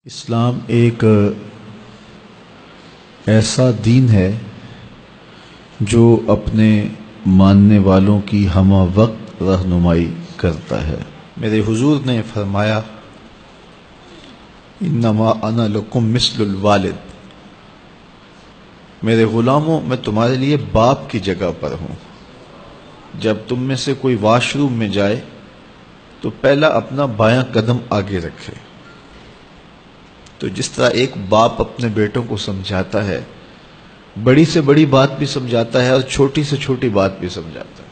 اسلام ایک ایسا دین ہے جو اپنے ماننے والوں کی ہمہ وقت رہنمائی کرتا ہے۔ میرے حضور نے فرمایا انما انا لکم مثل الوالد، میرے غلاموں میں تمہارے لیے باپ کی جگہ پر ہوں۔ جب تم میں سے کوئی واش روم میں جائے تو پہلا اپنا بایاں قدم آگے رکھے۔ تو جس طرح ایک باپ اپنے بیٹوں کو سمجھاتا ہے، بڑی سے بڑی بات بھی سمجھاتا ہے اور چھوٹی سے چھوٹی بات بھی سمجھاتا ہے،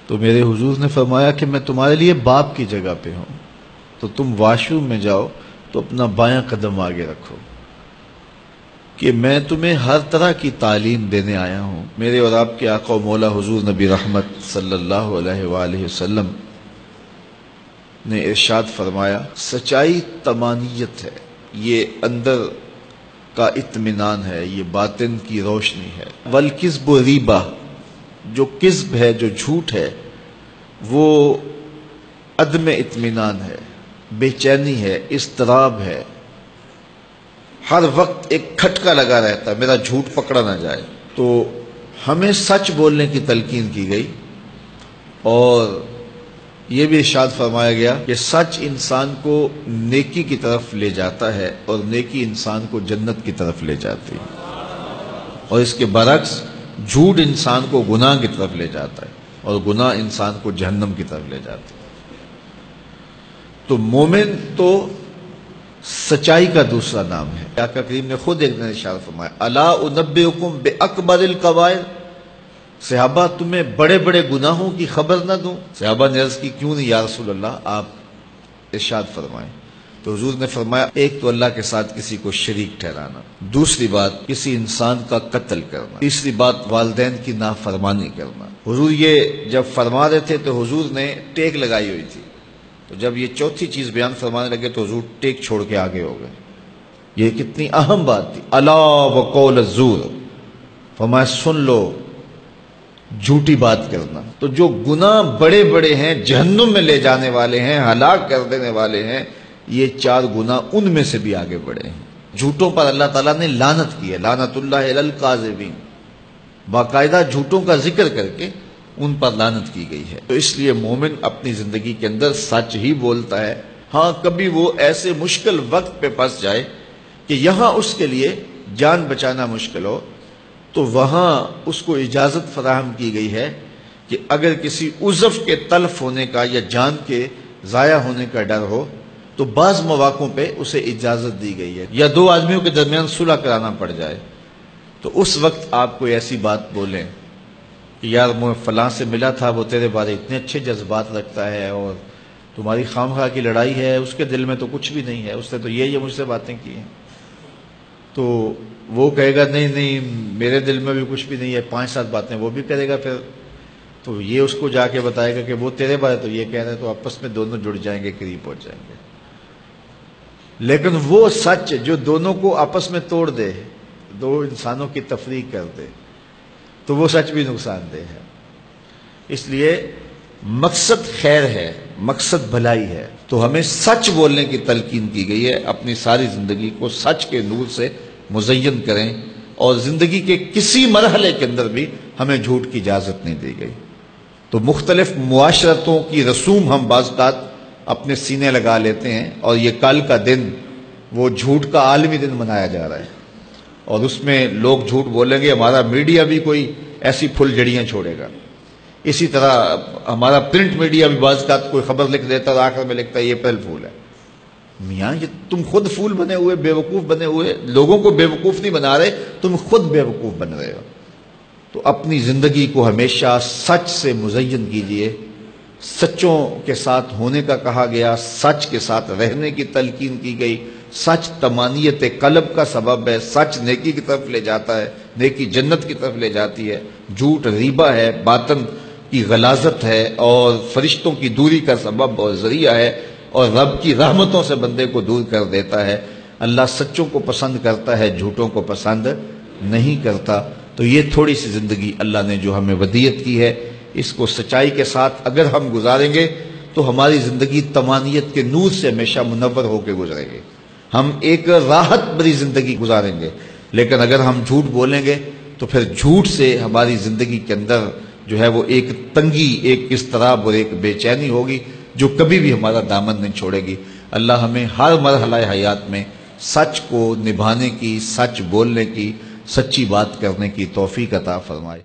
تو میرے حضور نے فرمایا کہ میں تمہارے لیے باپ کی جگہ پہ ہوں، تو تم واش روم میں جاؤ تو اپنا بایاں قدم آگے رکھو کہ میں تمہیں ہر طرح کی تعلیم دینے آیا ہوں۔ میرے اور آپ کے آقا و مولا حضور نبی رحمت صلی اللہ علیہ وآلہ وسلم نے ارشاد فرمایا سچائی طمانیت ہے، یہ اندر کا اطمینان ہے، یہ باطن کی روشنی ہے۔ والکذب ریبہ، جو کذب ہے، جو جھوٹ ہے، وہ عدم اطمینان ہے، بے چینی ہے، اضطراب ہے، ہر وقت ایک کھٹکا لگا رہتا ہے میرا جھوٹ پکڑا نہ جائے۔ تو ہمیں سچ بولنے کی تلقین کی گئی، اور یہ بھی ارشاد فرمایا گیا کہ سچ انسان کو نیکی کی طرف لے جاتا ہے اور نیکی انسان کو جنت کی طرف لے جاتی ہے، اور اس کے برعکس جھوٹ انسان کو گناہ کی طرف لے جاتا ہے اور گناہ انسان کو جہنم کی طرف لے جاتا ہے۔ تو مومن تو سچائی کا دوسرا نام ہے۔ آقا کریم نے خود ایک دن ارشاد فرمایا الا انبئکم باکبر الکبائر، صحابہ تمہیں بڑے بڑے گناہوں کی خبر نہ دوں؟ صحابہ نے عرض کی کیوں نہیں یا رسول اللہ، آپ ارشاد فرمائیں۔ تو حضور نے فرمایا ایک تو اللہ کے ساتھ کسی کو شریک ٹھہرانا، دوسری بات کسی انسان کا قتل کرنا، تیسری بات والدین کی نافرمانی کرنا۔ حضور یہ جب فرما رہے تھے تو حضور نے ٹیک لگائی ہوئی تھی، تو جب یہ چوتھی چیز بیان فرمانے لگے تو حضور ٹیک چھوڑ کے آگے ہو گئے۔ یہ کتنی اہم بات تھی، الا وقول الزور، فرمایا سن لو جھوٹی بات کرنا۔ تو جو گناہ بڑے بڑے ہیں، جہنم میں لے جانے والے ہیں، ہلاک کر دینے والے ہیں، یہ چار گناہ ان میں سے بھی آگے بڑھے ہیں۔ جھوٹوں پر اللہ تعالیٰ نے لعنت کی ہے، لعنت اللہ علی الکاذبین، باقاعدہ جھوٹوں کا ذکر کر کے ان پر لعنت کی گئی ہے۔ تو اس لیے مومن اپنی زندگی کے اندر سچ ہی بولتا ہے۔ ہاں کبھی وہ ایسے مشکل وقت پہ پھنس جائے کہ یہاں اس کے لیے جان بچانا مشکل ہو، تو وہاں اس کو اجازت فراہم کی گئی ہے کہ اگر کسی عضو کے تلف ہونے کا یا جان کے ضائع ہونے کا ڈر ہو تو بعض مواقعوں پہ اسے اجازت دی گئی ہے، یا دو آدمیوں کے درمیان صلح کرانا پڑ جائے تو اس وقت آپ کوئی ایسی بات بولیں کہ یار میں فلاں سے ملا تھا، وہ تیرے بارے اتنے اچھے جذبات رکھتا ہے، اور تمہاری خواہ کی لڑائی ہے، اس کے دل میں تو کچھ بھی نہیں ہے، اس نے تو یہ مجھ سے باتیں کی ہیں۔ تو وہ کہے گا نہیں نہیں میرے دل میں بھی کچھ بھی نہیں ہے، 5-7 باتیں وہ بھی کرے گا، پھر تو یہ اس کو جا کے بتائے گا کہ وہ تیرے بارے تو یہ کہہ رہے، تو آپس میں دونوں جڑ جائیں گے، قریب پہنچ جائیں گے۔ لیکن وہ سچ جو دونوں کو آپس میں توڑ دے، دو انسانوں کی تفریق کر دے، تو وہ سچ بھی نقصان دہ ہے۔ اس لیے مقصد خیر ہے، مقصد بھلائی ہے، تو ہمیں سچ بولنے کی تلقین کی گئی ہے۔ اپنی ساری زندگی کو سچ کے نور سے مزین کریں، اور زندگی کے کسی مرحلے کے اندر بھی ہمیں جھوٹ کی اجازت نہیں دی گئی۔ تو مختلف معاشرتوں کی رسوم ہم بعض اوقات اپنے سینے لگا لیتے ہیں، اور یہ کل کا دن وہ جھوٹ کا عالمی دن منایا جا رہا ہے، اور اس میں لوگ جھوٹ بولیں گے، ہمارا میڈیا بھی کوئی ایسی پھل جڑیاں چھوڑے گا، اسی طرح ہمارا پرنٹ میڈیا بھی بعض اوقات کوئی خبر لکھ دیتا ہے اور آخر میں لکھتا ہے یہ پہل پھول ہے۔ میاں یہ تم خود پھول بنے ہوئے، بیوقوف بنے ہوئے، لوگوں کو بیوقوف نہیں بنا رہے، تم خود بیوقوف بن رہے ہو۔ تو اپنی زندگی کو ہمیشہ سچ سے مزین کیجئے، سچوں کے ساتھ ہونے کا کہا گیا، سچ کے ساتھ رہنے کی تلقین کی گئی۔ سچ طمانیت قلب کا سبب ہے، سچ نیکی کی طرف لے جاتا ہے، نیکی جنت کی طرف لے جاتی ہے، جھوٹ ریبہ ہے، باطن کی غلاظت ہے، اور فرشتوں کی دوری کا سبب اور ذریعہ ہے، اور رب کی رحمتوں سے بندے کو دور کر دیتا ہے۔ اللہ سچوں کو پسند کرتا ہے، جھوٹوں کو پسند نہیں کرتا۔ تو یہ تھوڑی سی زندگی اللہ نے جو ہمیں ودیعت کی ہے، اس کو سچائی کے ساتھ اگر ہم گزاریں گے تو تو ہماری زندگی طمانیت کے نور سے ہمیشہ منور ہو کے گزرے گی، ہم ایک راحت بھری زندگی گزاریں گے۔ لیکن اگر ہم جھوٹ بولیں گے تو پھر جھوٹ سے ہماری زندگی کے اندر جو ہے وہ ایک تنگی، ایک اضطراب اور ایک بے چینی ہوگی جو کبھی بھی ہمارا دامن نہیں چھوڑے گی۔ اللہ ہمیں ہر مرحلہ حیات میں سچ کو نبھانے کی، سچ بولنے کی، سچی بات کرنے کی توفیق عطا فرمائے۔